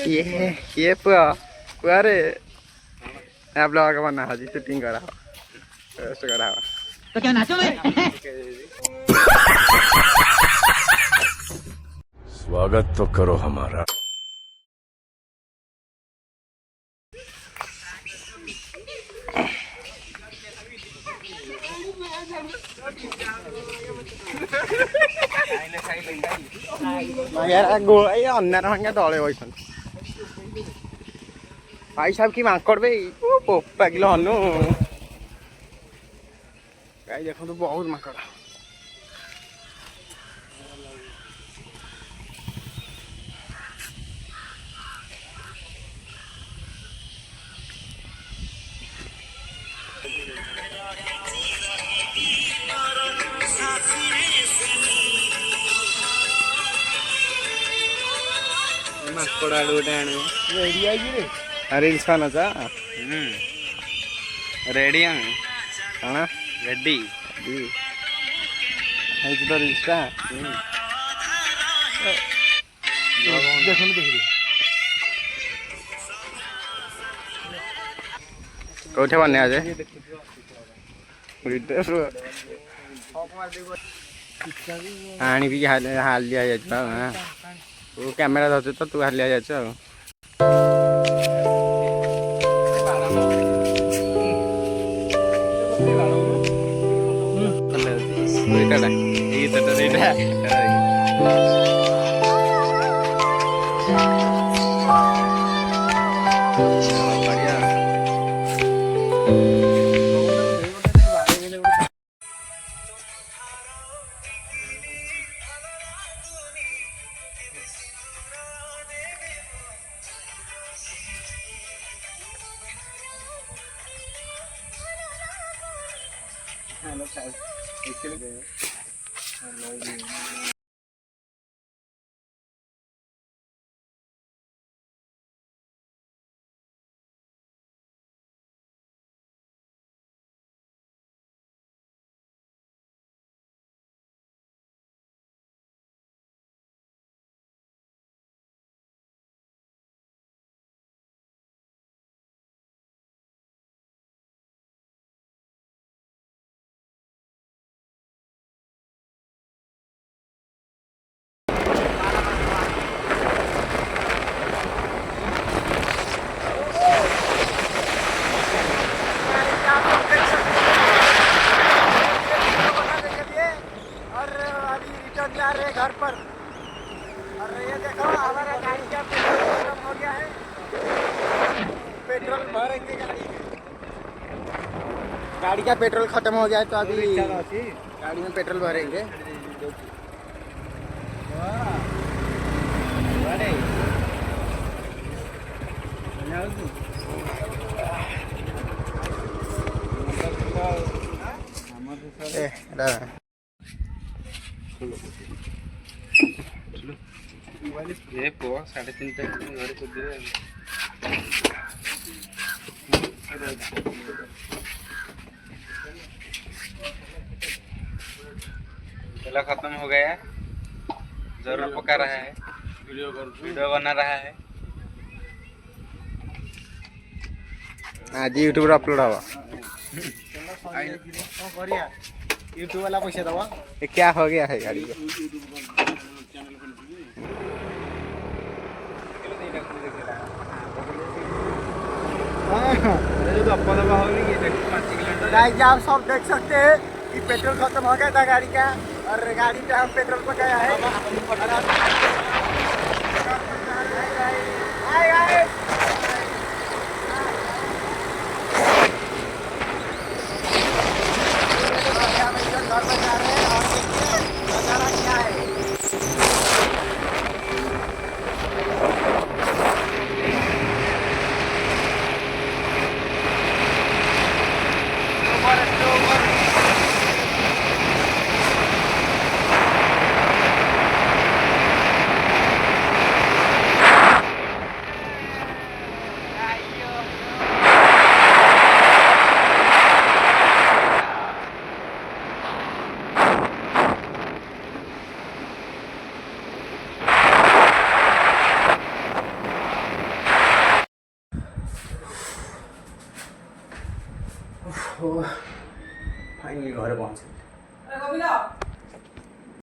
ये पुआ पुआ रे आप ब्लॉग बना हाजी शूटिंग करा पोस्ट करा तो क्या नाचो मैं स्वागत तो करो हमारा। यार गो ये अन्ना रंगा तले बइसन भाई साहब की मांकड़ बे ओ पोपा किलो हनु गाय देखो तो बहुत मांकड़ मांकड़ आलू डाणे रेडी आई रे अरे इंसान था रेडी हम कणा रेडी है तो रिश्ता देखो देख कोठे बने आज आनी भी हाल लिया जाए तू कैमेरा धरते तो तू हाल लिया जाए घर पर और ये देखो हमारा गाड़ी का पेट्रोल खत्म हो गया है पेट्रोल भरेंगे गाड़ी का पेट्रोल खत्म हो गया है तो अभी गाड़ी में पेट्रोल भरेंगे ये पुआ 3:30 घर को दे चला खत्म हो गया जरूर पका रहा है वीडियो बना रहा है आज यूट्यूब पर अपलोड हवा यूट्यूब वाला पैसा दवा ये क्या हो गया है गाड़ी का आप सब देख सकते हैं कि पेट्रोल खत्म हो गया था गाड़ी का और गाड़ी पे हम पेट्रोल पकाया है घर पर जा रहे हैं और देखिए नजारा क्या है तो फाइनली घर पहुँचे